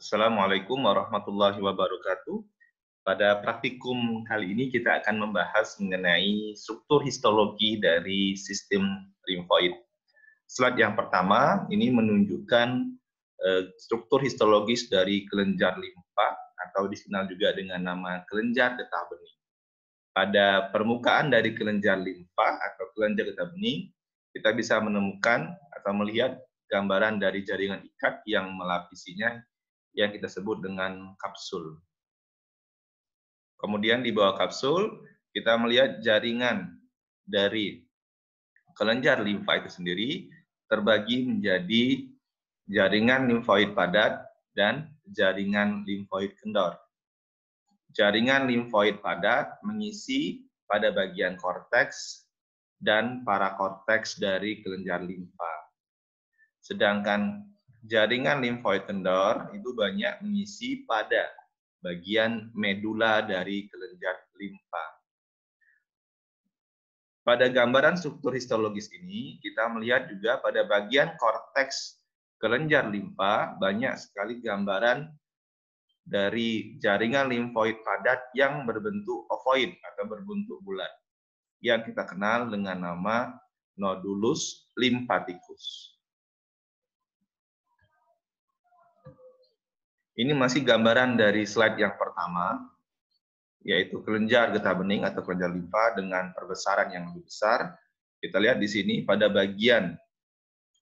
Assalamualaikum warahmatullahi wabarakatuh. Pada praktikum kali ini kita akan membahas mengenai struktur histologi dari sistem limfoid. Slide yang pertama ini menunjukkan struktur histologis dari kelenjar limfa atau dikenal juga dengan nama kelenjar getah bening. Pada permukaan dari kelenjar limfa atau kelenjar getah bening, kita bisa menemukan atau melihat gambaran dari jaringan ikat yang melapisinya yang kita sebut dengan kapsul. Kemudian di bawah kapsul, kita melihat jaringan dari kelenjar limfa itu sendiri terbagi menjadi jaringan limfoid padat dan jaringan limfoid kendor. Jaringan limfoid padat mengisi pada bagian korteks dan parakorteks dari kelenjar limfa. Sedangkan jaringan limfoid kendor itu banyak mengisi pada bagian medula dari kelenjar limfa. Pada gambaran struktur histologis ini, kita melihat juga pada bagian korteks kelenjar limfa banyak sekali gambaran dari jaringan limfoid padat yang berbentuk ovoid atau berbentuk bulat, yang kita kenal dengan nama nodulus limfaticus. Ini masih gambaran dari slide yang pertama, yaitu kelenjar getah bening atau kelenjar limfa dengan perbesaran yang lebih besar. Kita lihat di sini pada bagian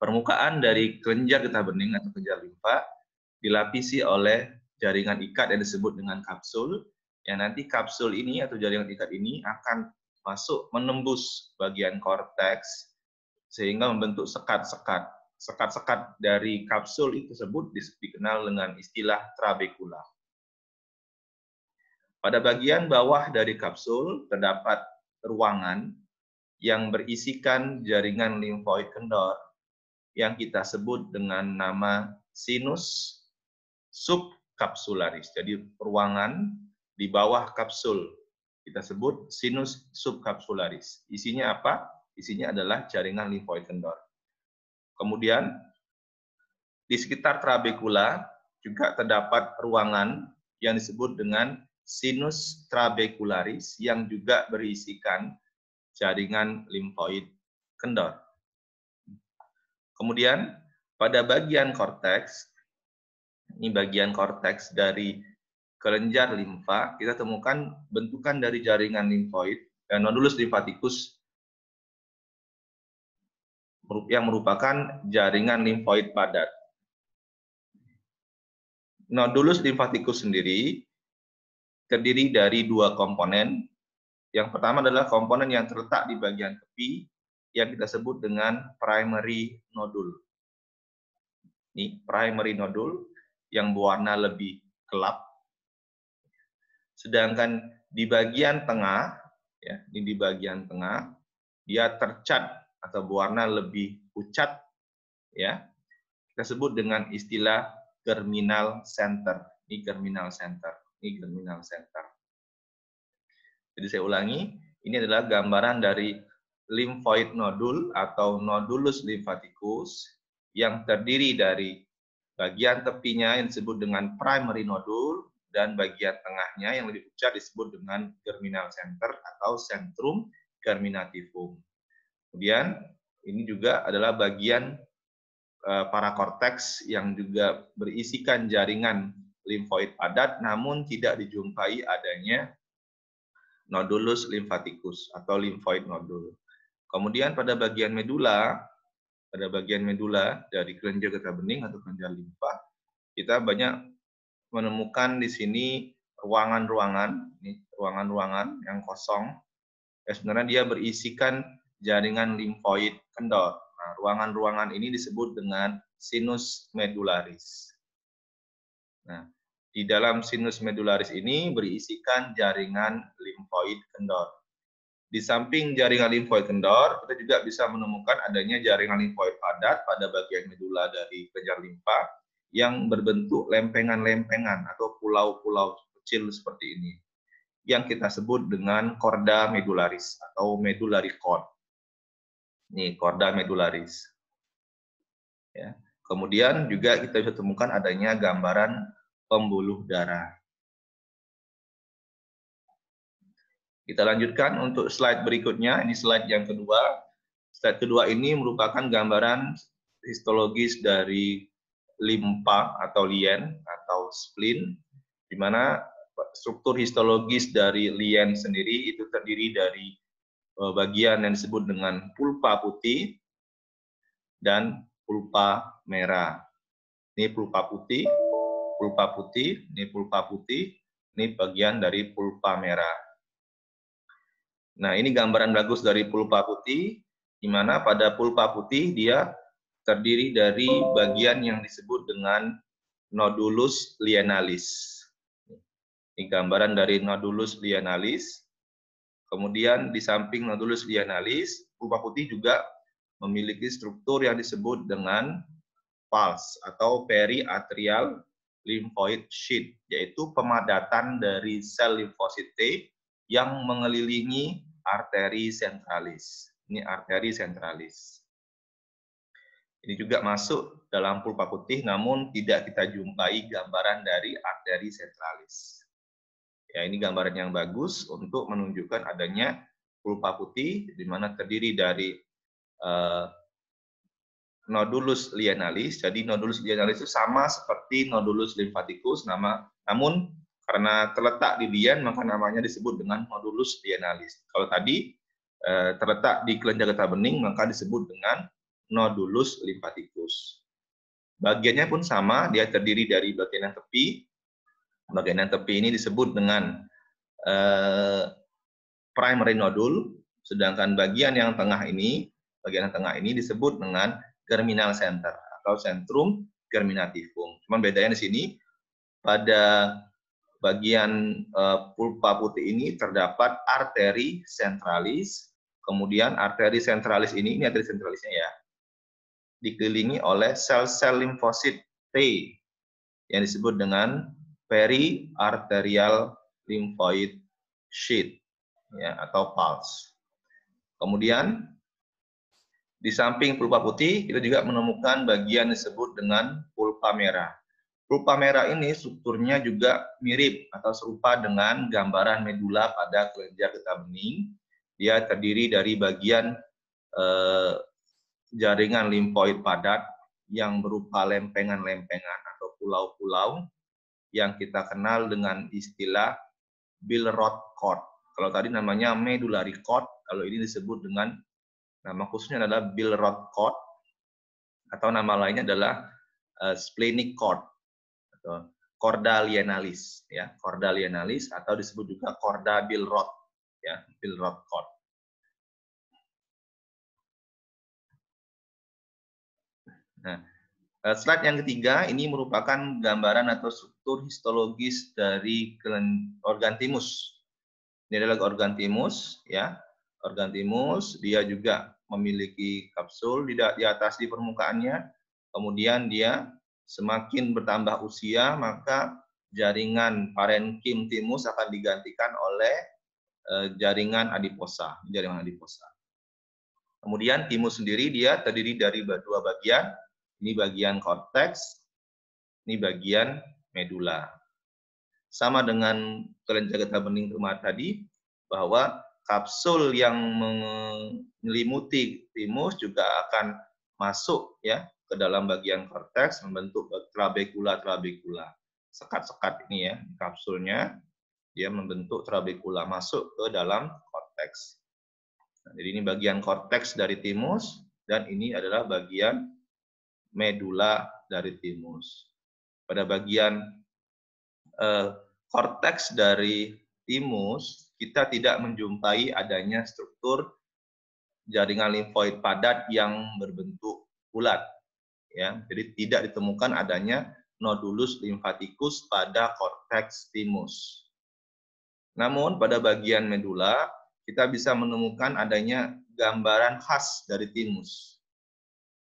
permukaan dari kelenjar getah bening atau kelenjar limfa dilapisi oleh jaringan ikat yang disebut dengan kapsul, yang nanti kapsul ini atau jaringan ikat ini akan masuk menembus bagian korteks sehingga membentuk sekat-sekat. Sekat-sekat dari kapsul itu tersebut dikenal dengan istilah trabekula. Pada bagian bawah dari kapsul terdapat ruangan yang berisikan jaringan limfoid kendor yang kita sebut dengan nama sinus subkapsularis. Jadi ruangan di bawah kapsul kita sebut sinus subkapsularis. Isinya apa? Isinya adalah jaringan limfoid kendor. Kemudian di sekitar trabekula juga terdapat ruangan yang disebut dengan sinus trabekularis yang juga berisikan jaringan limfoid kendor. Kemudian pada bagian korteks, ini bagian korteks dari kelenjar limfa, kita temukan bentukan dari jaringan limfoid dan nodulus limfaticus yang merupakan jaringan limfoid padat. Nodulus limfaticus sendiri terdiri dari dua komponen. Yang pertama adalah komponen yang terletak di bagian tepi yang kita sebut dengan primary nodule. Ini primary nodule yang berwarna lebih gelap. Sedangkan di bagian tengah, ya, ini di bagian tengah, dia tercat atau berwarna lebih pucat, ya. Kita sebut dengan istilah germinal center. Ini germinal center. Ini germinal center. Jadi saya ulangi, ini adalah gambaran dari lymphoid nodule atau nodulus lymphaticus yang terdiri dari bagian tepinya yang disebut dengan primary nodule dan bagian tengahnya yang lebih pucat disebut dengan germinal center atau centrum germinativum. Kemudian ini juga adalah bagian parakorteks yang juga berisikan jaringan limfoid padat namun tidak dijumpai adanya nodulus limfaticus atau limfoid nodule. Kemudian pada bagian medula dari kelenjar getah bening atau kelenjar limfa, kita banyak menemukan di sini ruangan-ruangan yang kosong. Sebenarnya dia berisikan jaringan limfoid kendor. Nah, ruangan-ruangan ini disebut dengan sinus medularis. Nah, di dalam sinus medularis ini berisikan jaringan limfoid kendor. Di samping jaringan limfoid kendor, kita juga bisa menemukan adanya jaringan limfoid padat pada bagian medula dari kelenjar limfa yang berbentuk lempengan-lempengan atau pulau-pulau kecil seperti ini, yang kita sebut dengan chorda medularis atau medullary cord. Ini chorda medularis. Ya. Kemudian juga kita bisa temukan adanya gambaran pembuluh darah. Kita lanjutkan untuk slide berikutnya. Ini slide yang kedua. Slide kedua ini merupakan gambaran histologis dari limpa atau lien atau spleen, di mana struktur histologis dari lien sendiri itu terdiri dari bagian yang disebut dengan pulpa putih dan pulpa merah. Ini pulpa putih, ini pulpa putih, ini bagian dari pulpa merah. Nah, ini gambaran bagus dari pulpa putih, di mana pada pulpa putih dia terdiri dari bagian yang disebut dengan nodulus lienalis. Ini gambaran dari nodulus lienalis. Kemudian di samping nodulus lienalis, pulpa putih juga memiliki struktur yang disebut dengan pulse atau periatrial lymphoid sheath, yaitu pemadatan dari sel limfosit T yang mengelilingi arteri sentralis. Ini arteri sentralis. Ini juga masuk dalam pulpa putih, namun tidak kita jumpai gambaran dari arteri sentralis. Ya, ini gambaran yang bagus untuk menunjukkan adanya pulpa putih, di mana terdiri dari nodulus lienalis. Jadi nodulus lienalis itu sama seperti nodulus limfaticus, namun karena terletak di lien, maka namanya disebut dengan nodulus lienalis. Kalau tadi terletak di kelenjar getah bening, maka disebut dengan nodulus limfaticus. Bagiannya pun sama, dia terdiri dari bagian yang tepi. Bagian yang tepi ini disebut dengan primary nodule, sedangkan bagian yang tengah ini disebut dengan germinal center atau centrum germinativum. Cuman bedanya di sini, pada bagian pulpa putih ini terdapat arteri sentralis, kemudian arteri sentralis ini arteri sentralisnya ya, dikelilingi oleh sel-sel limfosit T yang disebut dengan periarterial lymphoid sheath ya, atau pulse. Kemudian di samping pulpa putih kita juga menemukan bagian disebut dengan pulpa merah. Pulpa merah ini strukturnya juga mirip atau serupa dengan gambaran medula pada kelenjar getah bening. Dia terdiri dari bagian jaringan limfoid padat yang berupa lempengan-lempengan atau pulau-pulau yang kita kenal dengan istilah Billroth cord. Kalau tadi namanya medullary cord, kalau ini disebut dengan nama khususnya adalah Billroth cord, atau nama lainnya adalah splenic cord atau chorda lienalis ya, chorda lienalis atau disebut juga chorda Billroth ya, Billroth cord. Nah, slide yang ketiga ini merupakan gambaran atau struktur histologis dari organ timus. Ini adalah organ timus ya. Organ timus dia juga memiliki kapsul di atas di permukaannya. Kemudian dia semakin bertambah usia, maka jaringan parenkim timus akan digantikan oleh jaringan adiposa, Kemudian timus sendiri dia terdiri dari dua bagian. Ini bagian korteks, ini bagian medula. Sama dengan kelenjar getah bening rumah tadi, bahwa kapsul yang menyelimuti timus juga akan masuk ya ke dalam bagian korteks membentuk trabekula. Sekat-sekat ini ya, kapsulnya dia membentuk trabekula masuk ke dalam korteks. Nah, jadi ini bagian korteks dari timus dan ini adalah bagian medula dari timus. Pada bagian korteks dari timus kita tidak menjumpai adanya struktur jaringan limfoid padat yang berbentuk bulat ya, jadi tidak ditemukan adanya nodulus limfaticus pada korteks timus. Namun pada bagian medula kita bisa menemukan adanya gambaran khas dari timus.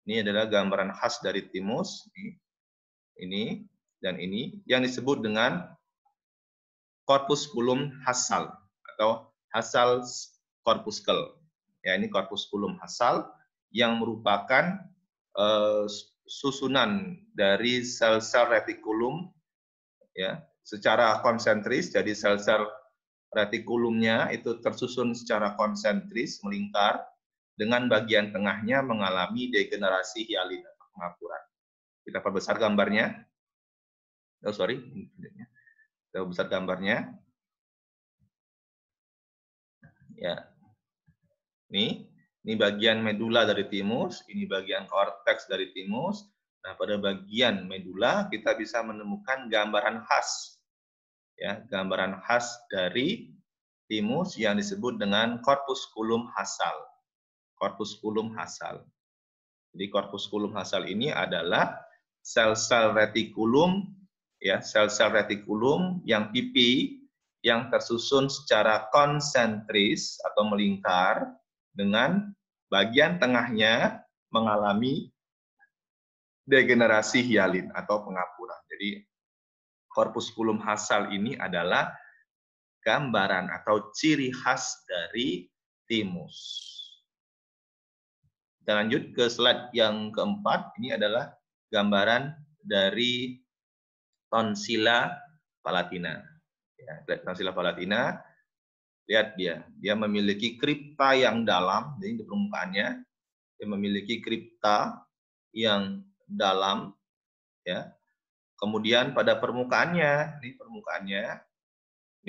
Ini adalah gambaran khas dari timus, ini dan ini yang disebut dengan corpusculum hassal atau hassal corpuscle. Ya, ini corpusculum hassal yang merupakan susunan dari sel-sel retikulum ya, secara konsentris. Jadi sel-sel retikulumnya itu tersusun secara konsentris melingkar, dengan bagian tengahnya mengalami degenerasi hialin atau pengapuran. Kita perbesar gambarnya. Oh sorry, kita perbesar gambarnya. Ya, ini bagian medula dari timus, ini bagian korteks dari timus. Nah, pada bagian medula kita bisa menemukan gambaran khas, ya, gambaran khas dari timus yang disebut dengan corpusculum hasal. Corpusculum hasal. Jadi corpusculum hasal ini adalah sel-sel retikulum, ya, sel-sel retikulum yang pipi yang tersusun secara konsentris atau melingkar dengan bagian tengahnya mengalami degenerasi hialin atau pengapuran. Jadi corpusculum hasal ini adalah gambaran atau ciri khas dari timus. Kita lanjut ke slide yang keempat. Ini adalah gambaran dari tonsila palatina. Ya, tonsila palatina, lihat dia memiliki kripta yang dalam. Jadi di permukaannya dia memiliki kripta yang dalam, ya. Kemudian pada permukaannya, ini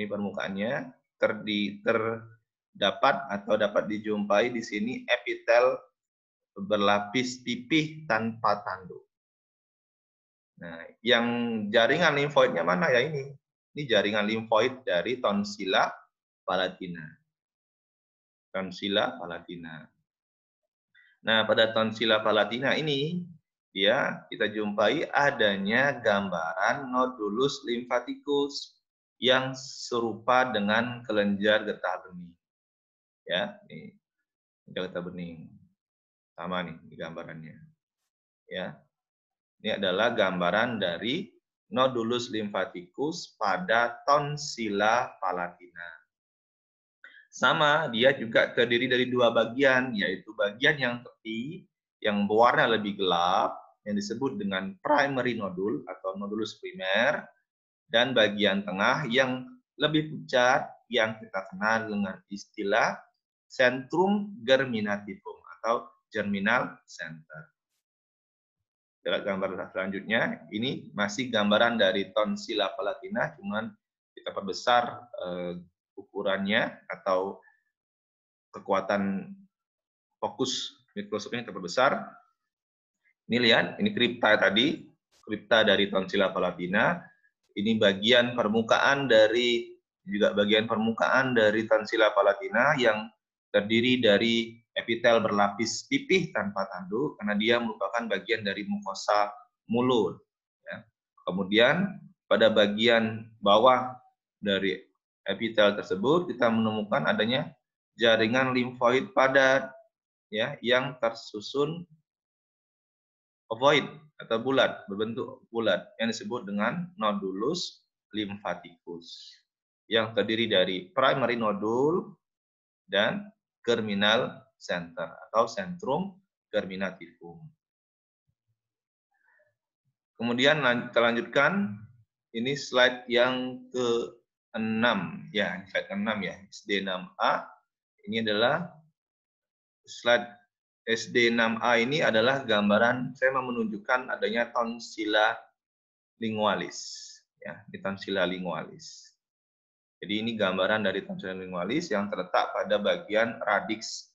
permukaannya terdapat atau dapat dijumpai di sini epitel berlapis pipih tanpa tanduk. Nah, yang jaringan limfoidnya mana ya ini? Ini jaringan limfoid dari tonsila palatina. Tonsila palatina. Nah, pada tonsila palatina ini kita jumpai adanya gambaran nodulus limfatikus yang serupa dengan kelenjar getah bening. Ya, nih. Getah bening. Sama nih di gambarannya. Ya. Ini adalah gambaran dari nodulus limfatikus pada tonsila palatina. Sama, dia juga terdiri dari dua bagian, yaitu bagian yang tepi, yang berwarna lebih gelap, yang disebut dengan primary nodule atau nodulus primer, dan bagian tengah yang lebih pucat, yang kita kenal dengan istilah centrum germinativum atau germinal center. Gambar selanjutnya, ini masih gambaran dari tonsila palatina, cuman kita perbesar ukurannya atau kekuatan fokus mikroskopnya kita perbesar. Ini lihat, ini kripta tadi, kripta dari tonsila palatina. Ini bagian permukaan dari tonsila palatina yang terdiri dari epitel berlapis pipih tanpa tanduk karena dia merupakan bagian dari mukosa mulut. Ya. Kemudian pada bagian bawah dari epitel tersebut kita menemukan adanya jaringan limfoid padat, ya, yang tersusun ovoid atau bulat, berbentuk bulat yang disebut dengan nodulus limfatikus yang terdiri dari primary nodule dan germinal center atau centrum germinativum. Kemudian kita lanjutkan, ini slide yang ke-6 ya, slide ke-6 ya, SD6A. Ini adalah slide SD6A ini adalah gambaran saya mau menunjukkan adanya tonsila lingualis ya, di tonsila lingualis. Jadi ini gambaran dari tonsila lingualis yang terletak pada bagian radix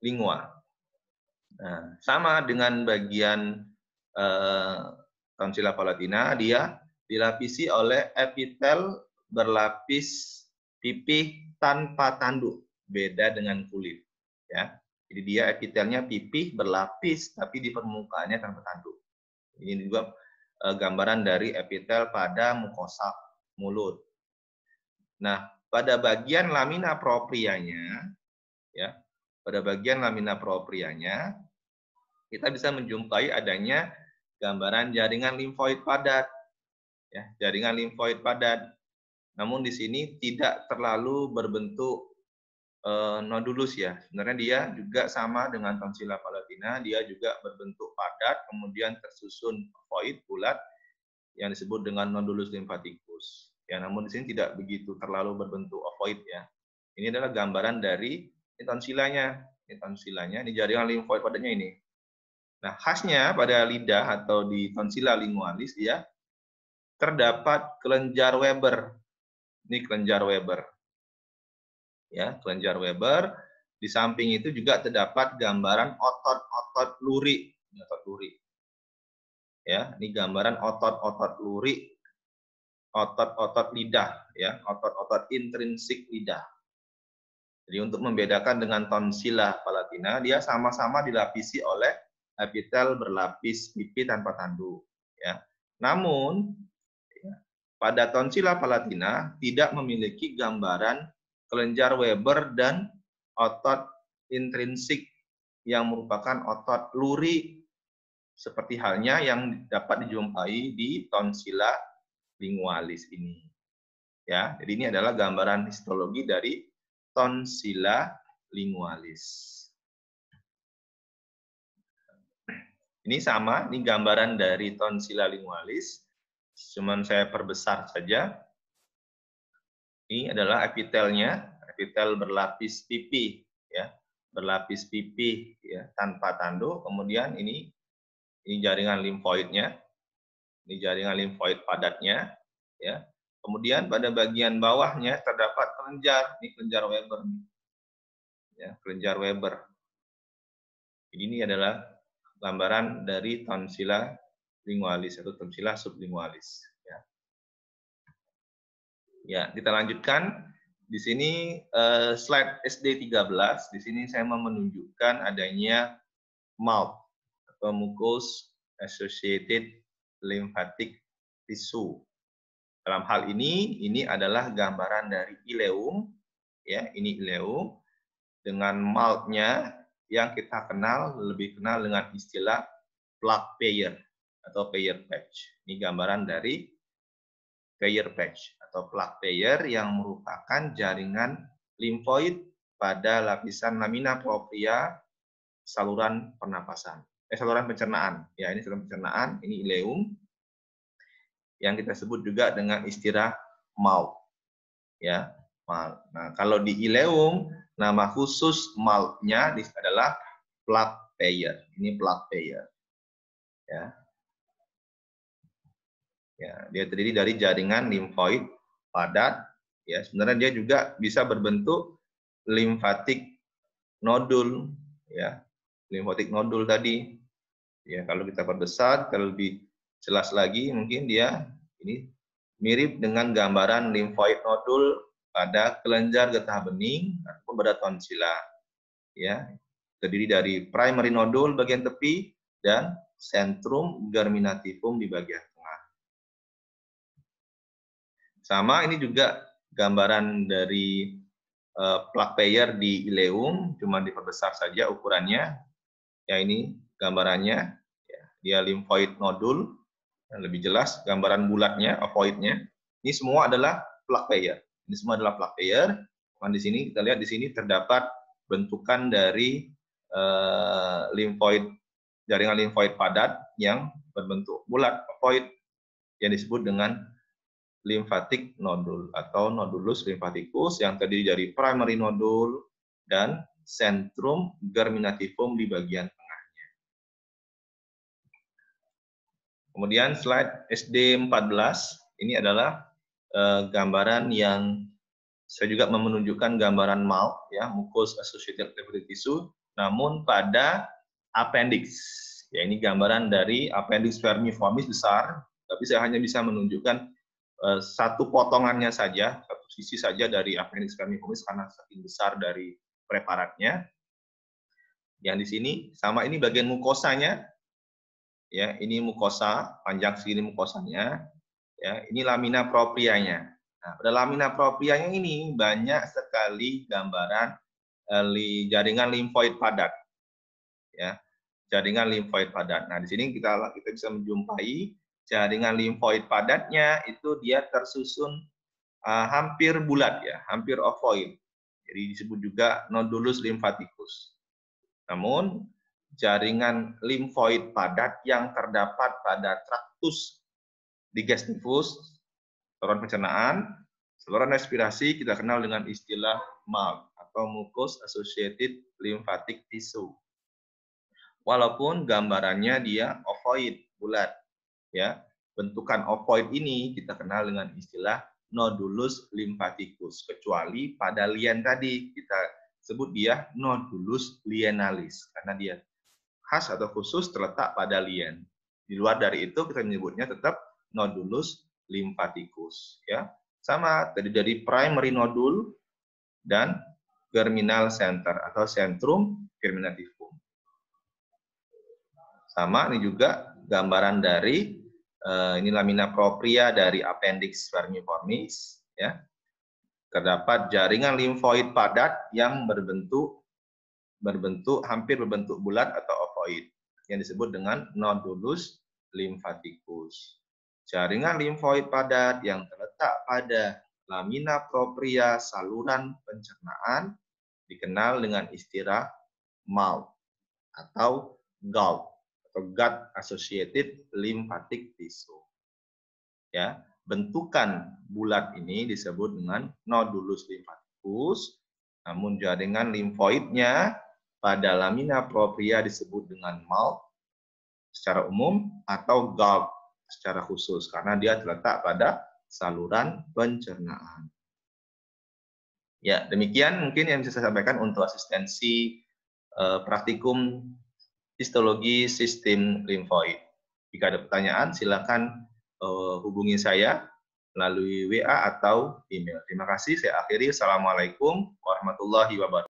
lingua. Nah, sama dengan bagian tonsila palatina, dia dilapisi oleh epitel berlapis pipih tanpa tanduk, beda dengan kulit. Ya, jadi dia epitelnya pipih berlapis, tapi di permukaannya tanpa tanduk. Ini juga gambaran dari epitel pada mukosa mulut. Nah, pada bagian lamina proprianya, ya, pada bagian lamina proprianya, kita bisa menjumpai adanya gambaran jaringan limfoid padat, ya, jaringan limfoid padat. Namun di sini tidak terlalu berbentuk nodulus ya. Sebenarnya dia juga sama dengan tonsila palatina, dia juga berbentuk padat, kemudian tersusun ovoid bulat yang disebut dengan nodulus limfatikus. Ya, namun di sini tidak begitu terlalu berbentuk ovoid ya. Ini adalah gambaran dari tonsilanya. Ini tonsilanya, ini jaringan limfoid padatnya ini. Nah, khasnya pada lidah atau di tonsila lingualis dia terdapat kelenjar Weber. Ini kelenjar Weber. Ya, kelenjar Weber. Di samping itu juga terdapat gambaran otot-otot lurik. Otot lurik. Ya, ini gambaran otot-otot lurik, otot-otot lidah, ya, otot-otot intrinsik lidah. Jadi untuk membedakan dengan tonsila palatina, dia sama-sama dilapisi oleh epitel berlapis pipi tanpa tanduk. Ya. Namun ya, pada tonsila palatina tidak memiliki gambaran kelenjar Weber dan otot intrinsik yang merupakan otot luri seperti halnya yang dapat dijumpai di tonsila lingualis ini. Ya, jadi ini adalah gambaran histologi dari tonsila lingualis. Ini sama, ini gambaran dari tonsila lingualis. Cuman saya perbesar saja. Ini adalah epitelnya, epitel berlapis pipi, ya, berlapis pipi, ya, tanpa tanduk. Kemudian ini jaringan limfoidnya, ini jaringan limfoid padatnya, ya. Kemudian pada bagian bawahnya terdapat kelenjar, ini kelenjar Weber, ya, kelenjar Weber. Ini adalah gambaran dari tonsila lingualis atau tonsila sublingualis. Ya, ya kita lanjutkan. Di sini slide SD 13. Di sini saya mau menunjukkan adanya mouth atau mucous associated lymphatic tissue. Dalam hal ini adalah gambaran dari ileum, ya, ini ileum dengan mouth-nya yang kita lebih kenal dengan istilah plaque pair atau pair patch. Ini gambaran dari pair patch atau plaque pair yang merupakan jaringan limfoid pada lapisan lamina propria saluran pernapasan. Saluran pencernaan. Ya, ini saluran pencernaan, ini ileum yang kita sebut juga dengan istilah mouth. Ya. Nah, kalau di ileum nama khusus mouth-nya adalah plaque pair. Ini plaque pair. Ya. Ya, dia terdiri dari jaringan limfoid padat. Ya, sebenarnya dia juga bisa berbentuk limfatik nodul. Ya, limfatik nodul tadi. Ya, kalau kita perbesar, kalau lebih jelas lagi, mungkin dia ini mirip dengan gambaran limfoid nodul pada kelenjar getah bening ataupun pada tonsila. Ya, terdiri dari primary nodul bagian tepi dan centrum germinativum di bagian tengah. Sama ini juga gambaran dari plaque pair di ileum, cuma diperbesar saja ukurannya. Ya, ini gambarannya, ya, dia limfoid nodul, lebih jelas gambaran bulatnya, ovoidnya. Ini semua adalah plaque pair. Ini semua adalah plaque pair. Dan di sini kita lihat di sini terdapat bentukan dari limfoid, jaringan limfoid padat yang berbentuk bulat, ovoid, yang disebut dengan limfatik nodul atau nodulus limfaticus yang terdiri dari primary nodul dan centrum germinativum di bagian tengahnya. Kemudian slide SD 14, ini adalah gambaran yang saya juga menunjukkan gambaran mouth, ya, mucous associated lymphatic tissue, namun pada appendix. Ya, ini gambaran dari appendix vermiformis besar, tapi saya hanya bisa menunjukkan satu potongannya saja, satu sisi saja dari appendix vermiformis karena saking besar dari preparatnya. Yang di sini sama, ini bagian mukosanya, ya, ini mukosa, panjang segini mukosanya, ya, ini lamina proprianya. Nah, pada lamina proprianya ini banyak sekali gambaran jaringan limfoid padat, ya, jaringan limfoid padat. Nah, di sini kita bisa menjumpai jaringan limfoid padatnya itu dia tersusun hampir bulat, ya, hampir ovoid. Jadi disebut juga nodulus limfaticus. Namun jaringan limfoid padat yang terdapat pada traktus digestivus, saluran pencernaan, saluran respirasi kita kenal dengan istilah MALT atau mucus associated lymphatic tissue. Walaupun gambarannya dia ovoid, bulat, ya. Bentukan ovoid ini kita kenal dengan istilah nodulus lymphaticus, kecuali pada lien tadi kita sebut dia nodulus lienalis karena dia khas atau khusus terletak pada lien. Di luar dari itu kita menyebutnya tetap nodulus lymphaticus, ya. Sama tadi dari primary nodul dan germinal center atau centrum germinativum. Sama ini juga gambaran dari ini lamina propria dari appendix vermiformis, ya. Terdapat jaringan limfoid padat yang hampir berbentuk bulat atau ovoid yang disebut dengan nodulus lymphaticus. Jaringan limfoid padat yang terletak pada lamina propria saluran pencernaan dikenal dengan istilah MALT atau GALT atau gut associated lymphatic tissue. Ya, bentukan bulat ini disebut dengan nodulus lymphaticus, namun jaringan limfoidnya pada lamina propria disebut dengan MALT secara umum atau GALT secara khusus karena dia terletak pada saluran pencernaan. Ya, demikian mungkin yang bisa saya sampaikan untuk asistensi praktikum histologi sistem limfoid. Jika ada pertanyaan, silakan hubungi saya melalui WA atau email. Terima kasih. Saya akhiri. Assalamualaikum warahmatullahi wabarakatuh.